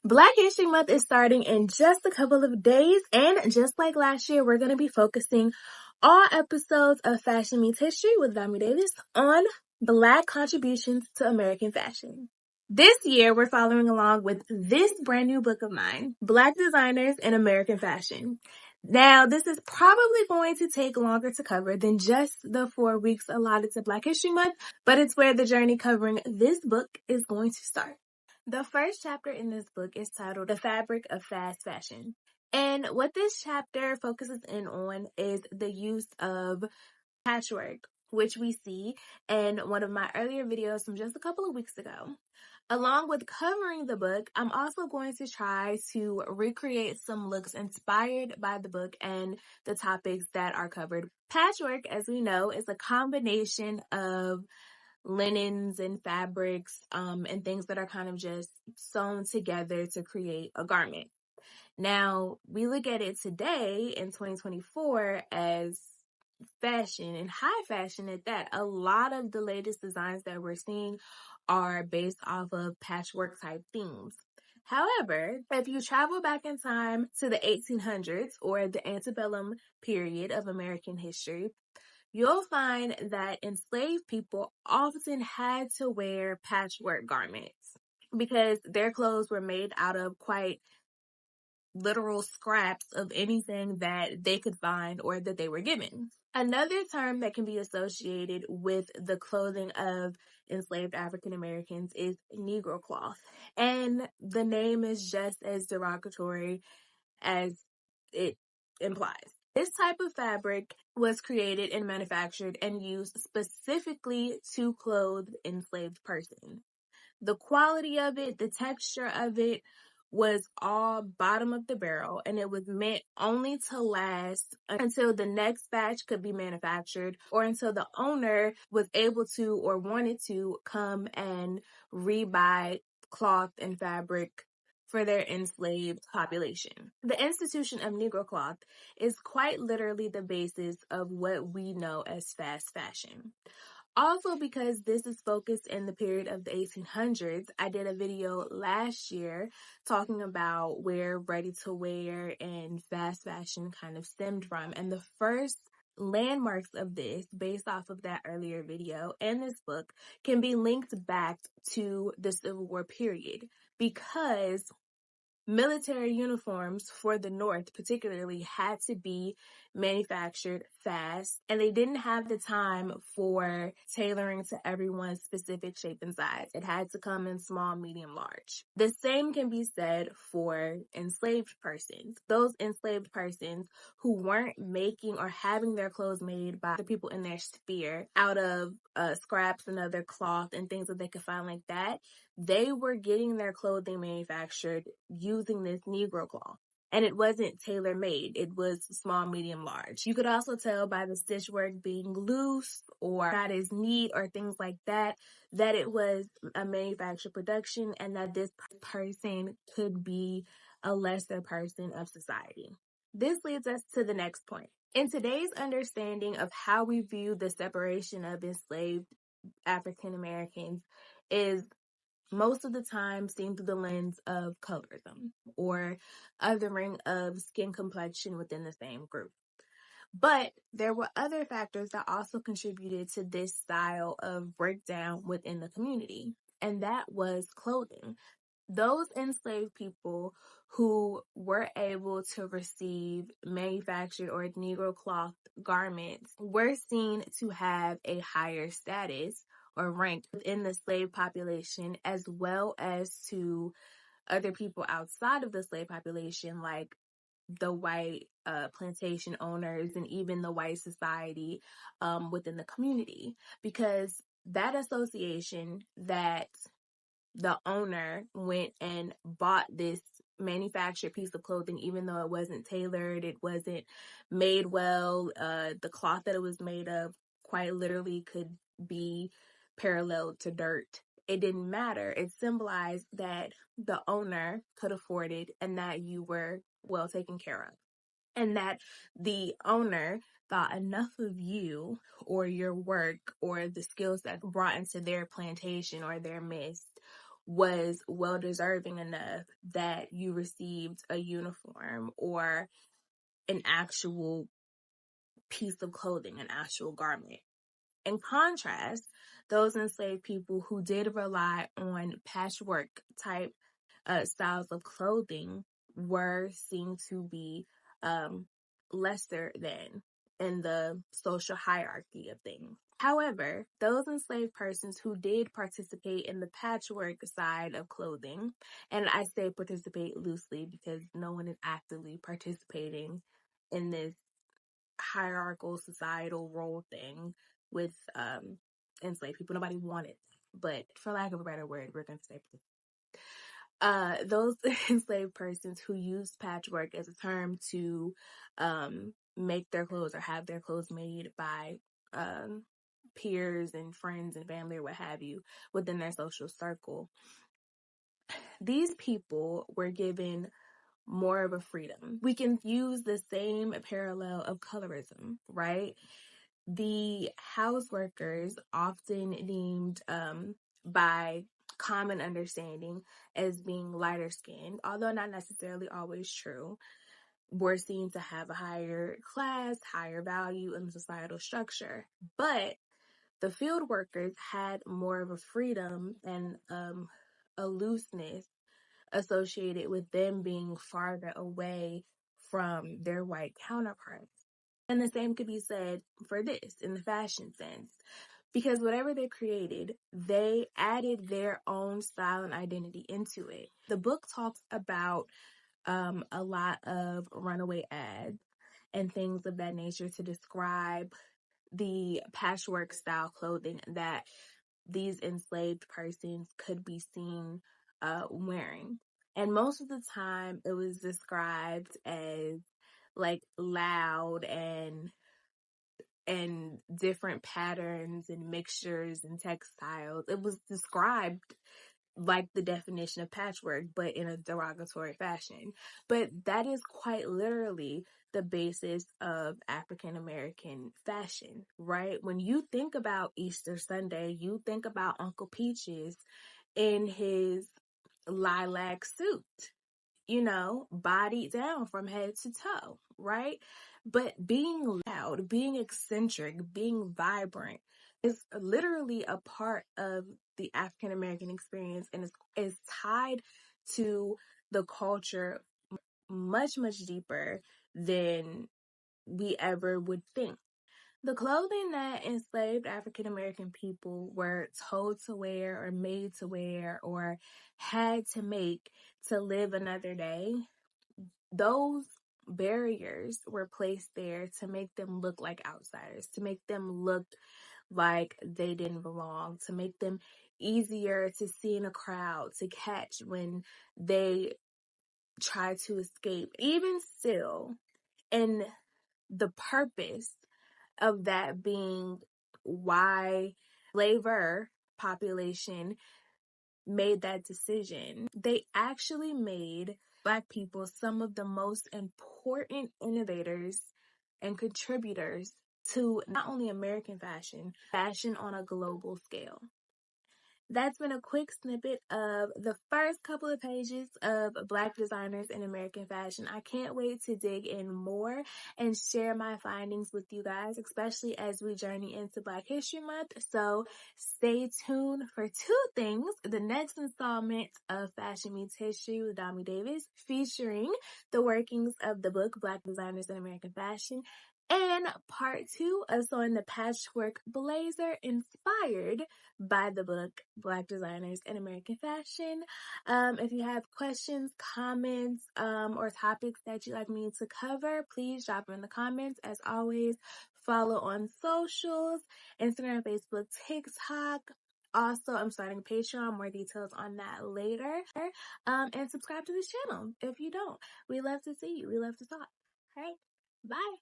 Black History Month is starting in just a couple of days, and just like last year, we're going to be focusing all episodes of Fashion Meets History with Domii Davis on Black contributions to American fashion. This year, we're following along with this brand new book of mine, Black Designers in American Fashion. Now, this is probably going to take longer to cover than just the 4 weeks allotted to Black History Month, but it's where the journey covering this book is going to start. The first chapter in this book is titled The Fabric of Fast Fashion. And what this chapter focuses in on is the use of patchwork, which we see in one of my earlier videos from just a couple of weeks ago. Along with covering the book, I'm also going to try to recreate some looks inspired by the book and the topics that are covered. Patchwork, as we know, is a combination of linens and fabrics and things that are kind of just sewn together to create a garment. Now, we look at it today in 2024 as fashion and high fashion at that. A lot of the latest designs that we're seeing are based off of patchwork type themes. However, if you travel back in time to the 1800s or the antebellum period of American history, you'll find that enslaved people often had to wear patchwork garments because their clothes were made out of quite literal scraps of anything that they could find or that they were given. Another term that can be associated with the clothing of enslaved African Americans is Negro Cloth. And the name is just as derogatory as it implies. This type of fabric was created and manufactured and used specifically to clothe enslaved persons. The quality of it, the texture of it was all bottom of the barrel, and it was meant only to last until the next batch could be manufactured or until the owner was able to or wanted to come and rebuy cloth and fabric for their enslaved population. The institution of Negro Cloth is quite literally the basis of what we know as fast fashion. Also, because this is focused in the period of the 1800s, I did a video last year talking about where ready-to-wear and fast fashion kind of stemmed from. And the first landmarks of this, based off of that earlier video and this book, can be linked back to the Civil War period, because military uniforms for the North particularly had to be manufactured fast, and they didn't have the time for tailoring to everyone's specific shape and size. It had to come in small, medium, large. The same can be said for enslaved persons. Those enslaved persons who weren't making or having their clothes made by the people in their sphere out of scraps and other cloth and things that they could find like that, they were getting their clothing manufactured using this Negro cloth. And it wasn't tailor-made. It was small, medium, large. You could also tell by the stitch work being loose or not as neat or things like that, that it was a manufactured production and that this person could be a lesser person of society. This leads us to the next point. In today's understanding of how we view the separation of enslaved African Americans is most of the time seen through the lens of colorism or othering of skin complexion within the same group. But there were other factors that also contributed to this style of breakdown within the community, and that was clothing. Those enslaved people who were able to receive manufactured or Negro cloth garments were seen to have a higher status or rank within the slave population, as well as to other people outside of the slave population, like the white plantation owners and even the white society within the community, because that association that the owner went and bought this manufactured piece of clothing, even though it wasn't tailored, it wasn't made well, the cloth that it was made of quite literally could be paralleled to dirt. It didn't matter. It symbolized that the owner could afford it and that you were well taken care of, and that the owner thought enough of you or your work or the skills that brought into their plantation or their midst was well deserving enough that you received a uniform or an actual piece of clothing, an actual garment. In contrast, those enslaved people who did rely on patchwork type styles of clothing were seen to be lesser than in the social hierarchy of things. However, those enslaved persons who did participate in the patchwork side of clothing, and I say participate loosely because no one is actively participating in this hierarchical societal role thing with enslaved people. Nobody wanted, but for lack of a better word, we're going to say those enslaved persons who used patchwork as a term to make their clothes or have their clothes made by peers and friends and family or what have you within their social circle. These people were given more of a freedom. We can use the same parallel of colorism, right? The house workers, often deemed by common understanding as being lighter skinned, although not necessarily always true, were seen to have a higher class, higher value in the societal structure. But the field workers had more of a freedom and a looseness associated with them being farther away from their white counterparts. And the same could be said for this in the fashion sense. Because whatever they created, they added their own style and identity into it. The book talks about a lot of runaway ads and things of that nature to describe the patchwork style clothing that these enslaved persons could be seen wearing. And most of the time it was described as like loud and different patterns and mixtures and textiles. It was described like the definition of patchwork, but in a derogatory fashion. But that is quite literally the basis of African American fashion, right? When you think about Easter Sunday, you think about Uncle Peaches in his lilac suit, bodied down from head to toe, right? But being loud, being eccentric, being vibrant is literally a part of the African American experience and is tied to the culture much, much deeper than we ever would think. The clothing that enslaved African American people were told to wear or made to wear or had to make to live another day, those barriers were placed there to make them look like outsiders, to make them look like they didn't belong, to make them easier to see in a crowd, to catch when they try to escape. Even still, and the purpose of that being why slaver population made that decision. They actually made Black people some of the most important innovators and contributors to not only American fashion on a global scale. That's been a quick snippet of the first couple of pages of Black designers in American fashion. I can't wait to dig in more and share my findings with you guys, especially as we journey into Black History Month. So stay tuned for two things. The next installment of Fashion Meets History with Domii Davis, featuring the workings of the book Black Designers in American Fashion, and part 2 of sewing the patchwork blazer inspired by the book Black Designers in American Fashion. If you have questions, comments, or topics that you'd like me to cover, please drop them in the comments. As always, follow on socials, Instagram, Facebook, TikTok. Also, I'm starting Patreon, more details on that later. And subscribe to this channel if you don't. We love to see you. We love to talk. All right, bye.